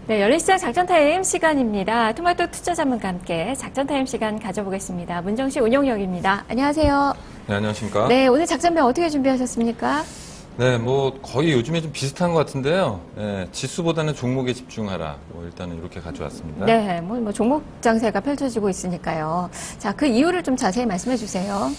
네, 열린시장 작전타임 시간입니다. 토마토 투자 전문가 함께 작전타임 시간 가져보겠습니다. 문정씨 운용역입니다. 안녕하세요. 네, 안녕하십니까? 네, 오늘 작전명 어떻게 준비하셨습니까? 네, 뭐 거의 요즘에 좀 비슷한 것 같은데요. 네, 지수보다는 종목에 집중하라. 뭐 일단은 이렇게 가져왔습니다. 네, 뭐 종목 장세가 펼쳐지고 있으니까요. 자, 그 이유를 좀 자세히 말씀해 주세요.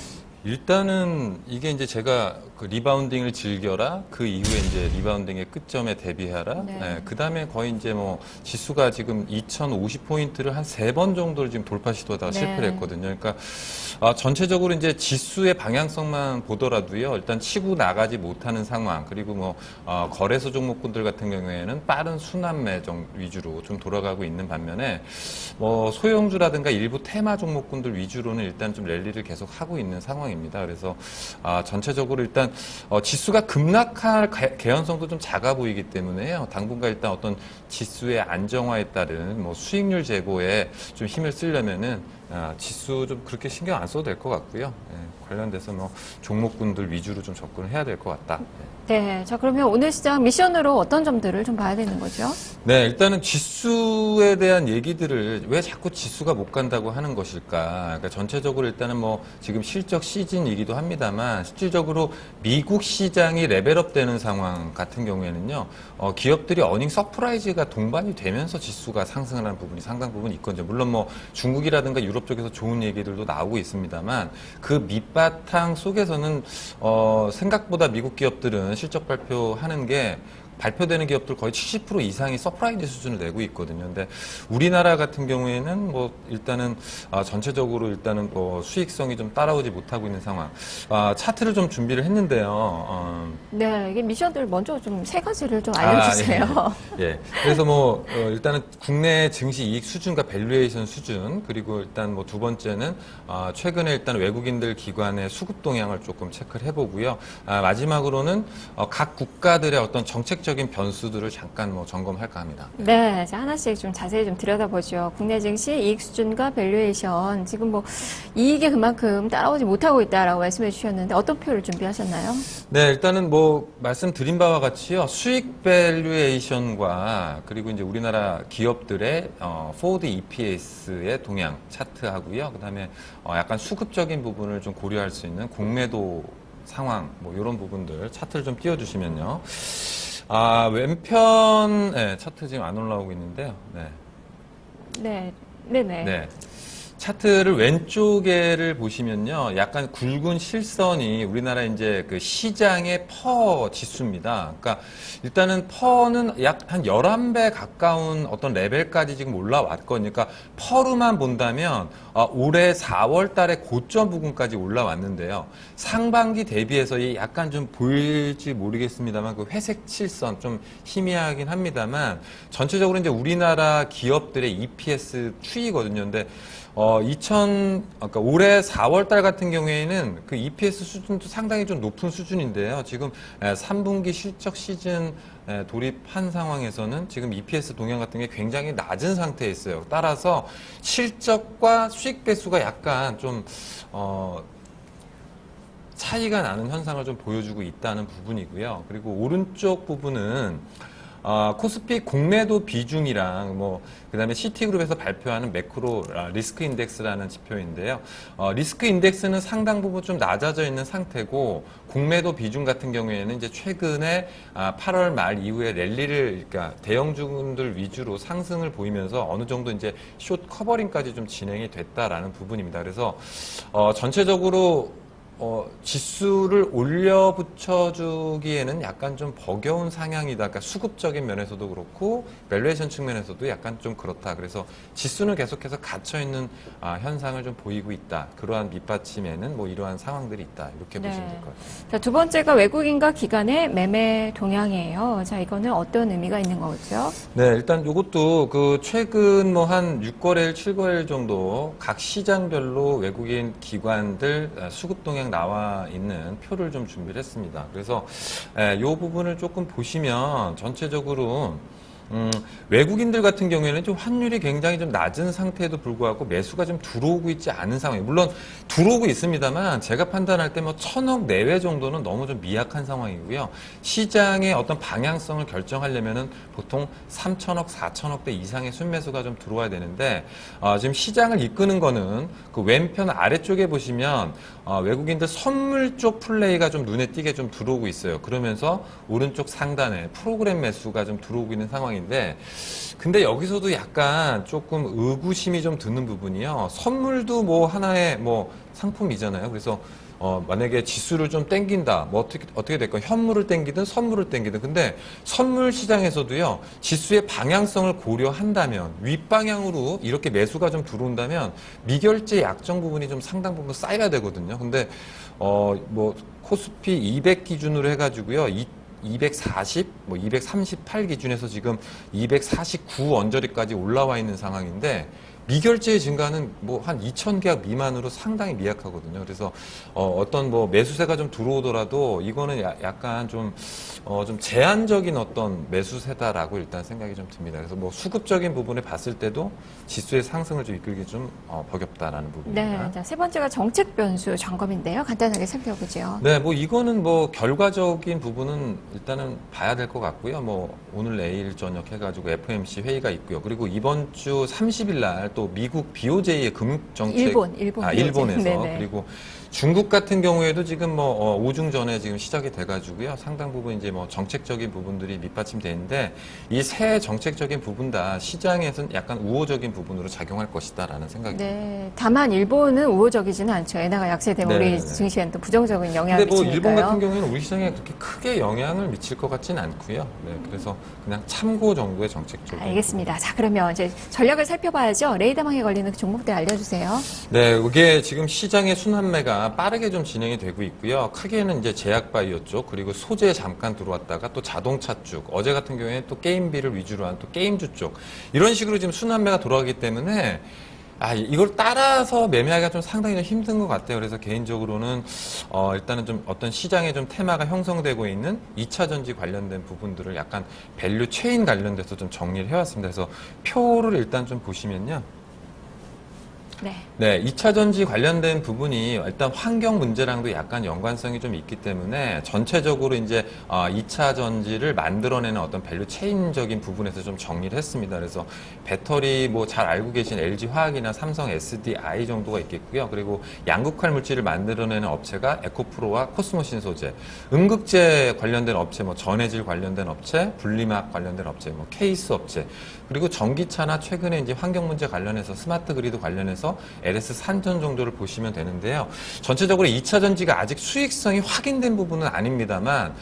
일단은 이게 이제 제가 그 리바운딩을 즐겨라. 그 이후에 이제 리바운딩의 끝점에 대비하라. 네. 네, 그 다음에 거의 이제 뭐 지수가 지금 2050포인트를 한 3번 정도를 지금 돌파 시도하다가 네. 실패를 했거든요. 그러니까 전체적으로 이제 지수의 방향성만 보더라도요. 일단 치고 나가지 못하는 상황. 그리고 뭐 거래소 종목군들 같은 경우에는 빠른 순환 매정 위주로 좀 돌아가고 있는 반면에 뭐 소형주라든가 일부 테마 종목군들 위주로는 일단 좀 랠리를 계속 하고 있는 상황입니다. 그래서 전체적으로 일단 지수가 급락할 개연성도 좀 작아 보이기 때문에요. 당분간 일단 어떤 지수의 안정화에 따른 뭐 수익률 제고에 좀 힘을 쓰려면은 지수 좀 그렇게 신경 안 써도 될 것 같고요. 예, 관련돼서 뭐 종목군들 위주로 좀 접근을 해야 될 것 같다. 네, 자 그러면 오늘 시장 미션으로 어떤 점들을 좀 봐야 되는 거죠? 네, 일단은 지수에 대한 얘기들을 왜 자꾸 지수가 못 간다고 하는 것일까? 그러니까 전체적으로 일단은 뭐 지금 실적 시즌이기도 합니다만 실질적으로 미국 시장이 레벨업 되는 상황 같은 경우에는요, 기업들이 어닝 서프라이즈가 동반이 되면서 지수가 상승을 하는 부분이 상당 부분 있거든요. 물론 뭐 중국이라든가 유럽 쪽에서 좋은 얘기들도 나오고 있습니다만 그 밑바탕 속에서는 생각보다 미국 기업들은 실적 발표하는 게 발표되는 기업들 거의 70% 이상이 서프라이즈 수준을 내고 있거든요. 근데 우리나라 같은 경우에는 뭐 일단은 전체적으로 일단은 뭐 수익성이 좀 따라오지 못하고 있는 상황. 차트를 좀 준비를 했는데요. 네, 이게 미션들 먼저 좀 세 가지를 좀 알려주세요. 예. 그래서 뭐 일단은 국내 증시 이익 수준과 밸류에이션 수준, 그리고 일단 뭐 두 번째는 최근에 일단 외국인들 기관의 수급 동향을 조금 체크를 해보고요. 마지막으로는 각 국가들의 어떤 정책적인 변수들을 잠깐 뭐 점검할까 합니다. 네, 자, 하나씩 좀 자세히 좀 들여다보죠. 국내 증시 이익 수준과 밸류에이션. 지금 뭐 이익이 그만큼 따라오지 못하고 있다라고 말씀해 주셨는데 어떤 표를 준비하셨나요? 네, 일단은 뭐 말씀드린 바와 같이요. 수익 밸류에이션과 그리고 이제 우리나라 기업들의 포워드 EPS의 동향 차트하고요. 그다음에 약간 수급적인 부분을 좀 고려할 수 있는 공매도 상황 뭐 이런 부분들 차트를 좀 띄워 주시면요. 왼편 네, 차트 지금 안 올라오고 있는데요. 네. 네, 네네. 네. 차트를 왼쪽에를 보시면요. 약간 굵은 실선이 우리나라 이제 그 시장의 퍼 지수입니다. 그러니까 일단은 퍼는 약 한 11배 가까운 어떤 레벨까지 지금 올라왔거든요. 그러니까 퍼로만 본다면 올해 4월 달에 고점 부근까지 올라왔는데요. 상반기 대비해서 약간 좀 보일지 모르겠습니다만 그 회색 실선 좀 희미하긴 합니다만 전체적으로 이제 우리나라 기업들의 EPS 추이거든요. 근데 그러니까 올해 4월 달 같은 경우에는 그 EPS 수준도 상당히 좀 높은 수준인데요. 지금 3분기 실적 시즌 돌입한 상황에서는 지금 EPS 동향 같은 게 굉장히 낮은 상태에 있어요. 따라서 실적과 수익 배수가 약간 좀, 차이가 나는 현상을 좀 보여주고 있다는 부분이고요. 그리고 오른쪽 부분은 코스피 공매도 비중이랑 뭐 그다음에 시티그룹에서 발표하는 매크로 리스크 인덱스라는 지표인데요. 리스크 인덱스는 상당 부분 좀 낮아져 있는 상태고 공매도 비중 같은 경우에는 이제 최근에 8월 말 이후에 랠리를 그러니까 대형주들 위주로 상승을 보이면서 어느 정도 이제 숏 커버링까지 좀 진행이 됐다라는 부분입니다. 그래서 전체적으로 지수를 올려 붙여주기에는 약간 좀 버거운 상향이다. 그러니까 수급적인 면에서도 그렇고, 밸류에이션 측면에서도 약간 좀 그렇다. 그래서 지수는 계속해서 갇혀있는 현상을 좀 보이고 있다. 그러한 밑받침에는 뭐 이러한 상황들이 있다. 이렇게 보시면 될 것 같아요. 자, 두 번째가 외국인과 기관의 매매 동향이에요. 자, 이거는 어떤 의미가 있는 거죠? 네, 일단 이것도 그 최근 뭐 한 6거래일, 7거래일 정도 각 시장별로 외국인 기관들 수급 동향 나와 있는 표를 좀 준비를 했습니다. 그래서 이 부분을 조금 보시면 전체적으로 외국인들 같은 경우에는 좀 환율이 굉장히 좀 낮은 상태에도 불구하고 매수가 좀 들어오고 있지 않은 상황이에요. 물론 들어오고 있습니다만 제가 판단할 때 뭐 1,000억 내외 정도는 너무 좀 미약한 상황이고요. 시장의 어떤 방향성을 결정하려면은 보통 3,000억, 4,000억대 이상의 순매수가 좀 들어와야 되는데 지금 시장을 이끄는 거는 그 왼편 아래쪽에 보시면 외국인들 선물 쪽 플레이가 좀 눈에 띄게 좀 들어오고 있어요. 그러면서 오른쪽 상단에 프로그램 매수가 좀 들어오고 있는 상황인데 근데 여기서도 약간 조금 의구심이 좀 드는 부분이요. 선물도 뭐 하나의 뭐 상품이잖아요. 그래서 만약에 지수를 좀 땡긴다. 뭐 어떻게 될까? 현물을 땡기든 선물을 땡기든. 근데 선물 시장에서도요. 지수의 방향성을 고려한다면 윗방향으로 이렇게 매수가 좀 들어온다면 미결제 약정 부분이 좀 상당 부분 쌓여야 되거든요. 근데 뭐 코스피 200 기준으로 해 가지고요. 240, 뭐 238 기준에서 지금 249 언저리까지 올라와 있는 상황인데 미결제의 증가는 뭐 한 2,000계약 미만으로 상당히 미약하거든요. 그래서 어떤 뭐 매수세가 좀 들어오더라도 이거는 약간 좀 제한적인 어떤 매수세다라고 일단 생각이 좀 듭니다. 그래서 뭐 수급적인 부분에 봤을 때도 지수의 상승을 좀 이끌기 좀 버겁다라는 부분입니다. 네, 자, 세 번째가 정책 변수 점검인데요. 간단하게 살펴보죠. 네, 뭐 이거는 뭐 결과적인 부분은 일단은 봐야 될 것 같고요. 뭐 오늘 내일 저녁 해가지고 FOMC 회의가 있고요. 그리고 이번 주 30일 날 또 미국 BOJ의 금융정책 일본에서 네네. 그리고 중국 같은 경우에도 지금 뭐 오중 전에 지금 시작이 돼가지고요. 상당 부분 이제 뭐 정책적인 부분들이 밑받침되는데 이 세 정책적인 부분 다 시장에서는 약간 우호적인 부분으로 작용할 것이다라는 생각입니다. 네, 다만 일본은 우호적이지는 않죠. 엔화가 약세되면 우리 증시에는 또 부정적인 영향을 근데 뭐 미치니까요. 일본 같은 경우에는 우리 시장에 그렇게 크게 영향을 미칠 것 같지는 않고요. 네, 그래서 그냥 참고 정도의 정책적인. 알겠습니다. 자, 그러면 이제 전략을 살펴봐야죠. 레이더망에 걸리는 그 종목들 알려주세요. 네, 이게 지금 시장의 순환매가 빠르게 좀 진행이 되고 있고요. 크게는 이제 제약바이오 쪽, 그리고 소재 잠깐 들어왔다가 또 자동차 쪽, 어제 같은 경우에는 또 게임비를 위주로 한 또 게임주 쪽, 이런 식으로 지금 순환매가 돌아가기 때문에 이걸 따라서 매매하기가 좀 상당히 좀 힘든 것 같아요. 그래서 개인적으로는, 일단은 좀 어떤 시장에 좀 테마가 형성되고 있는 2차 전지 관련된 부분들을 약간 밸류 체인 관련돼서 좀 정리를 해왔습니다. 그래서 표를 일단 좀 보시면요. 네, 2차 전지 관련된 부분이 일단 환경 문제랑도 약간 연관성이 좀 있기 때문에 전체적으로 이제 2차 전지를 만들어내는 어떤 밸류 체인적인 부분에서 좀 정리를 했습니다. 그래서 배터리 뭐 잘 알고 계신 LG 화학이나 삼성 SDI 정도가 있겠고요. 그리고 양극화 물질을 만들어내는 업체가 에코프로와 코스모신 소재, 음극재 관련된 업체, 뭐 전해질 관련된 업체, 분리막 관련된 업체, 뭐 케이스 업체, 그리고 전기차나 최근에 이제 환경 문제 관련해서 스마트 그리드 관련해서 LS 산전 정도를 보시면 되는데요. 전체적으로 2차 전지가 아직 수익성이 확인된 부분은 아닙니다만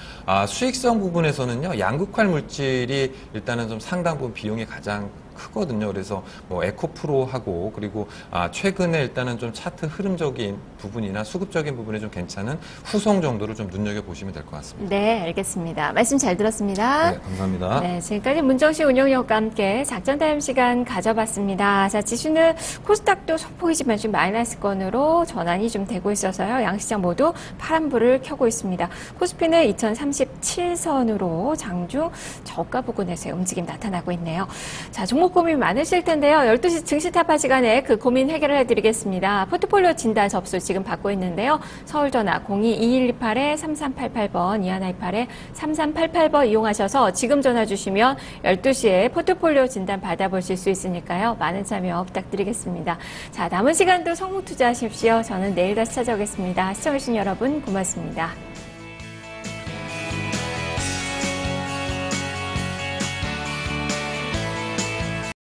수익성 부분에서는요. 양극화 물질이 일단은 좀 상당 부분 비용이 가장 크거든요. 그래서 뭐 에코프로하고 그리고 최근에 일단은 좀 차트 흐름적인 부분이나 수급적인 부분에 좀 괜찮은 후송 정도를 좀 눈여겨보시면 될 것 같습니다. 네, 알겠습니다. 말씀 잘 들었습니다. 네, 감사합니다. 네, 지금까지 문정식 운영위원과 함께 작전타임 시간 가져봤습니다. 자, 지수는 코스닥도 소폭이지만 좀 마이너스권으로 전환이 좀 되고 있어서요. 양시장 모두 파란불을 켜고 있습니다. 코스피는 2037선으로 장중 저가 부근에서의 움직임 나타나고 있네요. 자, 종목 고민 많으실 텐데요. 12시 증시 타파 시간에 그 고민 해결을 해드리겠습니다. 포트폴리오 진단 접수 지금 받고 있는데요. 서울 전화 02-2128-3388번, 2128-3388번 이용하셔서 지금 전화 주시면 12시에 포트폴리오 진단 받아보실 수 있으니까요. 많은 참여 부탁드리겠습니다. 자, 남은 시간도 성공 투자하십시오. 저는 내일 다시 찾아오겠습니다. 시청해주신 여러분 고맙습니다.